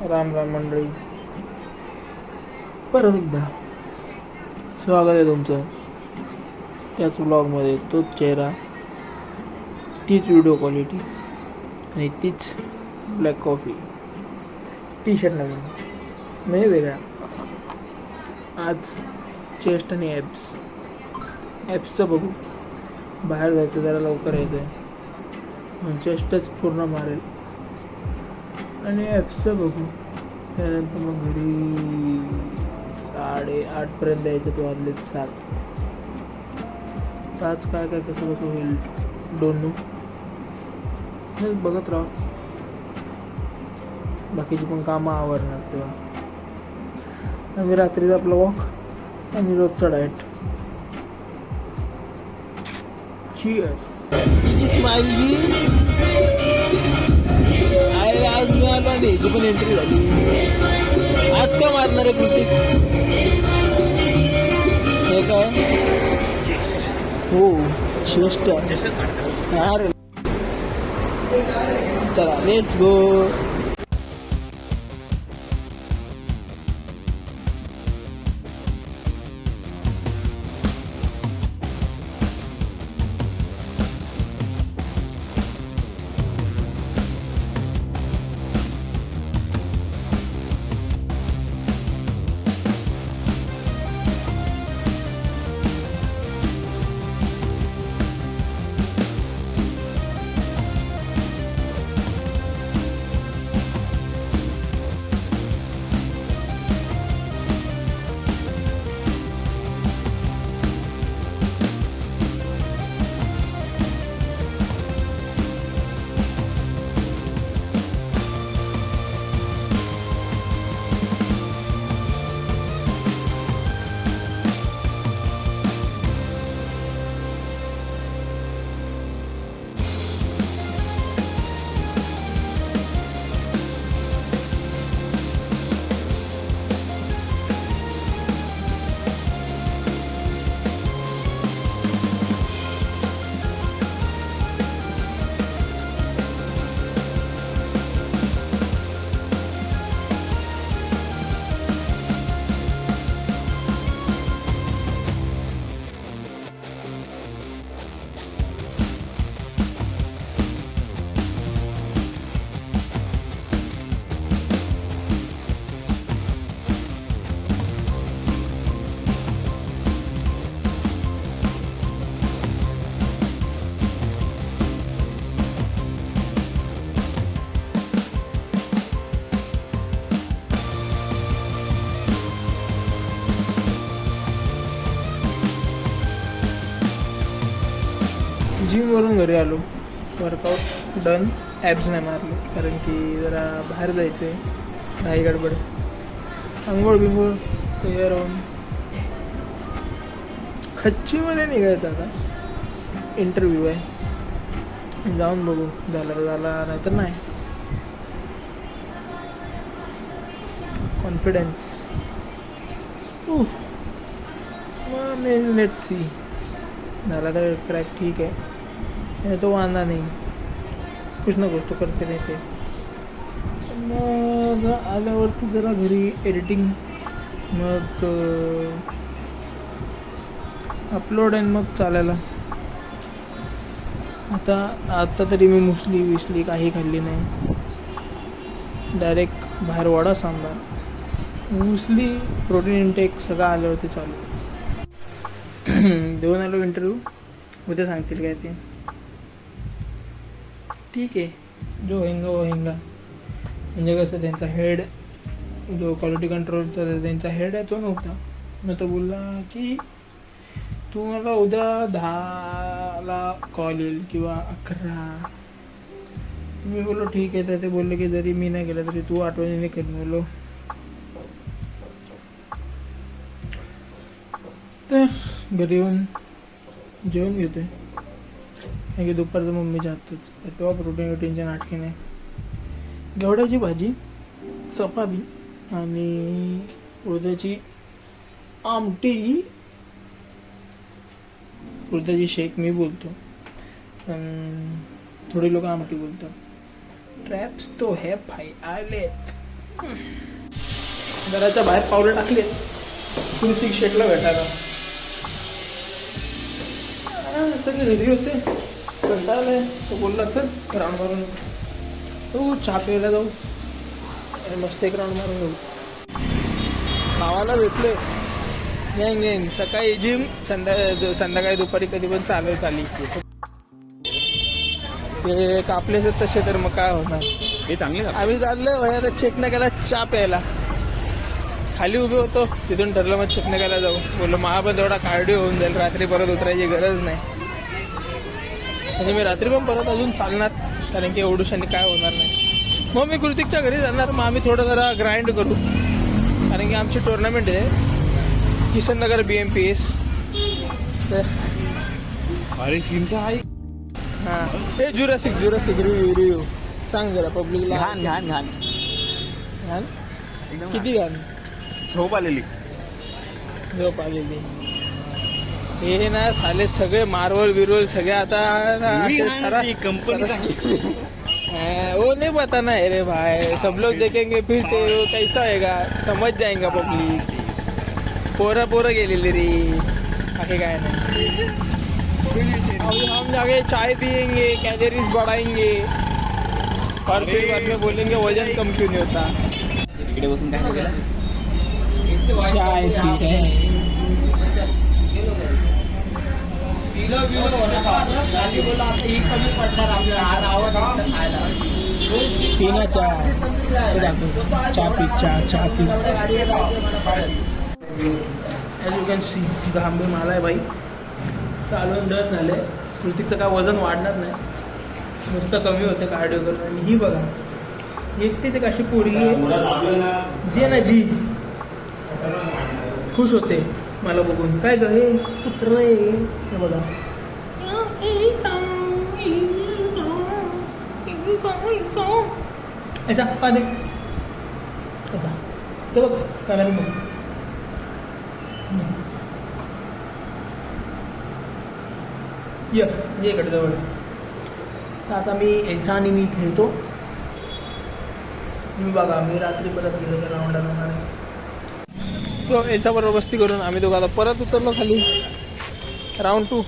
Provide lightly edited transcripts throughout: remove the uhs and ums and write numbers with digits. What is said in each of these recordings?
राम राम मंडळी, परत एकदा स्वागत आहे तुमचं त्याच व्लॉगमध्ये. तोच चेहरा, तीच व्हिडिओ क्वालिटी आणि तीच ब्लॅक कॉफी. टी शर्ट नवीन म्हणजे वेगळा. आज चेस्ट आणि ॲप्सचं बघू. बाहेर जायचं, जरा लवकर यायचं आहे, चेस्टच पूर्ण मारेल. आणि ॲप्सचं बघू. त्यानंतर मग घरी 8:30पर्यंत यायचं. तो वाजलेत 7. तर आज काय काय कसं होईल डोंट नो. बघत राहा. बाकीची पण कामं आवरणार तेव्हा. आणि रात्रीचा आपला वॉक आणि रोजचा डाएट. चीअर्स. स्माइल जी. आज मी आलो आणि याची पण एंट्री झाली. आज काय मारणार आहे कृतिक? हे काय? हो, श्रेष्ठ. अरे चला, लेट्स गो. जिमवरून घरी आलो. Workout done. ॲब्स नाही मारले कारण की जरा बाहेर जायचं आहे. काही गडबड. आंघोळ बिंघोळ तयार होऊन खच्चीमध्ये निघायचं. आता इंटरव्ह्यू आहे, जाऊन बघू. झाला तर झाला, नाही तर नाही. कॉन्फिडन्स. मग लेट्स सी. झाला तर क्रॅक ठीक आहे, तो वांदा नाही. कुछ ना कुछ तो करते नाही ते. मग आल्यावरती जरा घरी एडिटिंग, मग अपलोड आणि मग चालायला. आता तरी मी मुसली काही खाल्ली नाही. डायरेक्ट बाहेर vada sambar, muesli, protein intake सगळं आल्यावरती चालू. देऊन आलो इंटरव्ह्यू. उद्या सांगतील काय ते. ठीक आहे, जो होईंगा वो होईंगा. म्हणजे कसं, त्यांचा हेड जो क्वालिटी कंट्रोलचा त्यांचा हेड आहे तो नव्हता. मग तो बोलला की तू मला उद्या 10ला कॉल येईल किंवा 11. मी बोललो ठीक आहे. तर ते बोलले की जरी मी नाही केलं तरी तू आठवणीने कर. बोललो तर घरी येऊन जेवण घेतो आहे. कारण की दुपारचं मम्मीच्या हातच तेव्हा प्रोटीनच्या नाटकी नाही. गवड्याची भाजी, चपाती आणि उडदाची आमटी. उडदाची शेक मी बोलतो, पण थोडी लोक आमटी बोलतात. ट्रॅप्स तो है भाई आलेत. घराच्या बाहेर पावलं टाकले कृतिक शेटला भेटायला. सगळे घरी होते, कंटाळले. तो बोलला चल राऊंड मारून तो चहा प्यायला जाऊ आणि मस्त एक राऊंड मारून जाऊ. गावाला भेटले येईन सकाळी जिम, संध्याकाळी दुपारी कधी पण चाली ते कापलेच तसे, तर मग काय होणार. हे चांगले आम्ही चाललोय वयाला चेक न केला चहा प्यायला. खाली उभे होतो, तिथून ठरलं मग चेक न केला जाऊ. बोललो महा पण तेवढा कार्डिओ होऊन जाईल, रात्री परत उतरायची गरज नाही. म्हणजे मी रात्री पण परत अजून चालणार, कारण की एवढूशाने काय होणार नाही. मग मी कृतिकच्या घरी जाणार, मग आम्ही थोडं जरा ग्राइंड करू, कारण की आमची टुर्नामेंट आहे किशननगर BMPS. अरे चिंता आहे. हां हे जुरासिक रिव्ह्यू सांग जरा पब्लिकला. घाण घाण किती घाण. झोप आलेली. हे ना साले सगळे मार्वल बिरवल सगळे आता कंपनी. वो नहीं पता ना रे भाई, सब लोग देखेंगे फिर ते कैसा होएगा, समझ जाएगा पब्लिक. पोरं गेलेली रे, बाकी काय नाही. हम जाके चाय पियेंगे, कैलोरीज बढ़ाएंगे और फिर बाद में बोलेंगे वजन कम क्यों नहीं होता. इकडे बसून काय केलं. चाय पी पीना चाय पी. ॲज यू कॅन सी घाम बी मला आहे बाई. चालून डन झाले. कृतिकचं काय वजन वाढणार नाही, नुसतं कमी होतं कार्डिओ करून. आणि ही बघा एकटीच एक अशी पोरगी जी आहे ना, जी खुश होते मला बघून. काय ग हे कुत्र हे बघा. याचा पाणी याचा ते बघ कॅमेरा बघ. ये इकडे जवळ. तर आता मी एल्सा आणि मी खेळतो. मी बघा मी रात्री परत गेलो तर राऊंडला जाणार आहे. तो याच्याबरोबर मस्ती करून आम्ही दोघं आता परत उतरलो खाली. राऊंड 2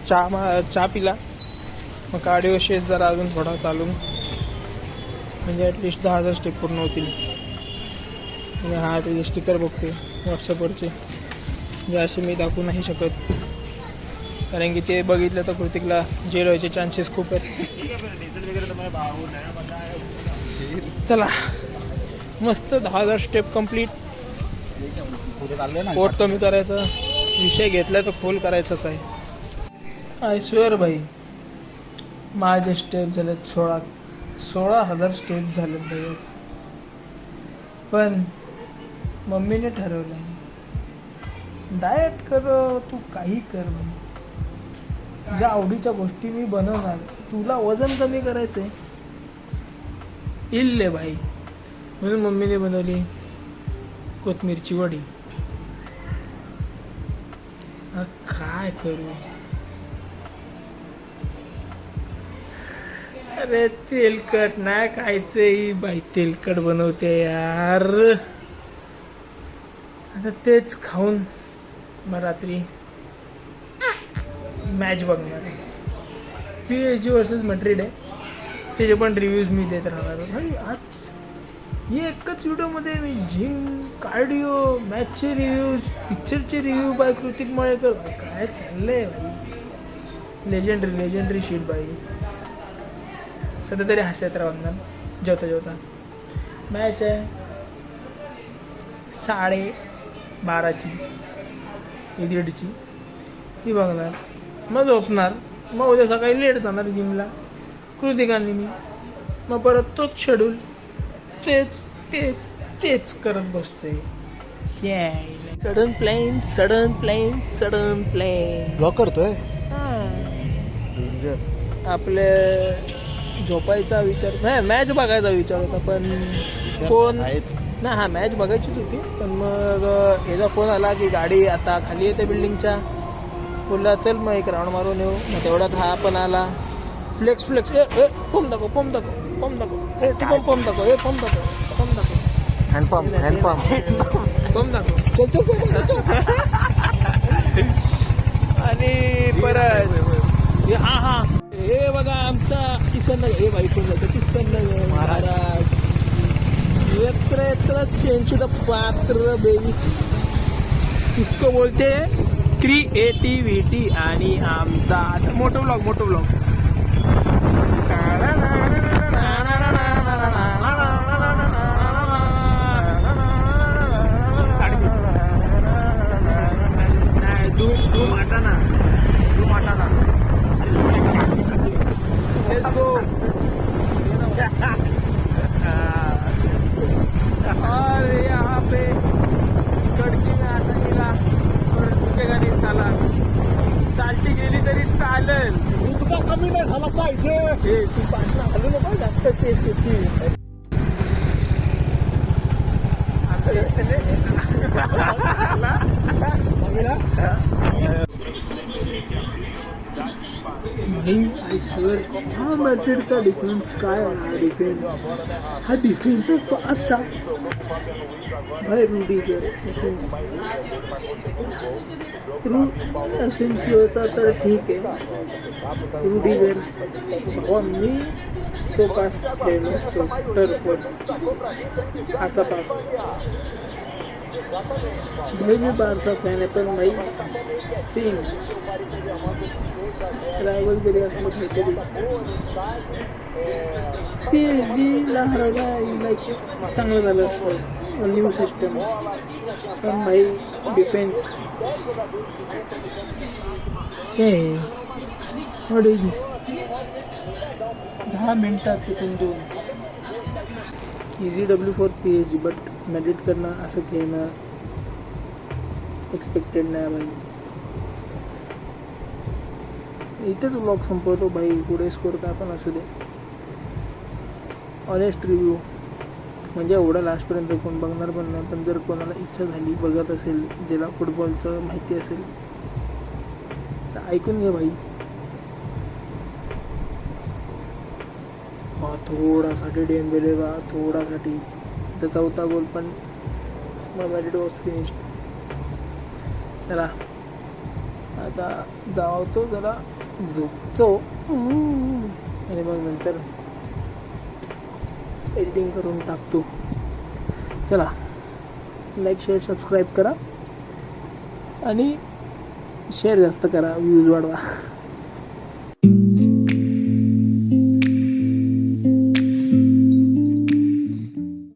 चहा पिला. मग कार्डिओ शेस जरा अजून थोडा चालून, म्हणजे ॲटलिस्ट 10,000 स्टेप पूर्ण होतील. म्हणजे हा त्याचे स्टिकर बघते व्हॉट्सअपवरचे, जे असे मी दाखवू नाही शकत, कारण की ते बघितलं तर कृतिकला जेल व्हायचे चान्सेस खूप आहेत. चला मस्त 10,000 स्टेप कंप्लीट. पोट कमी करायचा विषय घेतला तर खोल करायचाच आहे. आय स्वेअर भाई माझे स्टेप झालेत 16,000 स्टेप झालेत भाईच. पण मम्मीने ठरवलं आहे डाएट कर, तू काही कर भाई, तुझ्या आवडीच्या गोष्टी मी बनवणार. तुला वजन कमी करायचं आहे इल्ले भाई. म्हणून मम्मीने बनवली कोथमीरची वडी. काय करू. अरे तेलकट नाही खायचं ही बाई, तेलकट बनवते यार. आता तेच खाऊन मग रात्री मॅच बघणार. PSG वर्सेस मॅड्रिड आहे, त्याचे पण रिव्ह्यूज मी देत राहणार भाई. आज एकच व्हिडिओमध्ये मी जिम, कार्डिओ, मॅचचे रिव्ह्यूज, पिक्चरचे रिव्ह्यू बाय कृतिक मळेकर. काय चाललंय भाई. लेजेंडरी शीट बाई. सध्या तरी हसत राहणार जेवता. मॅच आहे 12:30ची 1:30ची, ती बघणार. मग झोपणार. मग उद्या सकाळी लेट जाणार जिमला कृतिकांनी मी. मग परत तोच शेड्यूल, तेच करत बसतोय. सडन प्लॅन ब्लॉक करतोय. आपले झोपायचा विचार नाही, मॅच बघायचा विचार होता. पण फोन नाही, हा मॅच बघायचीच होती. पण मग याचा फोन आला की गाडी आता खाली येते बिल्डिंगच्या. बोलला चल मग एक राऊंड मारून येऊ. मग तेवढ्यात हा पण आला. फ्लेक्स पंप दाखव. तू पण पंप दाखव. हँडपंप बम दाखव आणि परत हा हे बघा आमचा किसननगर हे बाई कोण जातं किसननगर महाराज यत्र यत्र चेंज द पात्र बेबी इसको बोलते क्रिएटिव्हिटी आणि आमचा आता मोठो ब्लॉग Let's go. और यहाँ पे कडकी में आता गेला गाडी साला चालती गेली तरी चालेल इतका कमी नाही झाला पाहिजे हे तू पाचला हलू नको जास्त ते आय स्वेअर हा मॅड्रिडचा डिफेन्स काय आहे हा डिफेन्सच तो असता भाई रुडीगर एसेन्सिओचा तर ठीक आहे रुडीगर मी तो पास खेळलो असतो टर्फवर असा पास भाई मी बारचा फॅन आहे पण भाई स्पेन रायवल जरी असलं काहीतरी PSG ला हरवला लाईक चांगलं झालं असतं न्यू सिस्टम पण भाई डिफेन्स काय व्हॉट इज दिस 10 मिनिटात तिथून दोन easy W4 PSG but Madrid करणं असं खेळणं एक्सपेक्टेड नाही भाई इथेच ब्लॉग संपवतो भाई पुढे स्कोर काय पण असू दे ऑनेस्ट रिव्ह्यू म्हणजे एवढं लास्टपर्यंत कोण बघणार पण नाही पण जर कोणाला इच्छा झाली बघत असेल ज्याला फुटबॉलचं माहिती असेल तर ऐकून घे भाई थोडासाठी डेम्बेले बा थोडासाठी तर चौथा गोल पण मॅड्रिड वॉज फिनिश्ड चला आता जावतो जरा झोपतो आणि मग नंतर एडिटिंग करून टाकतो चला लाईक शेअर सबस्क्राईब करा आणि शेअर जास्त करा व्ह्यूज वाढवा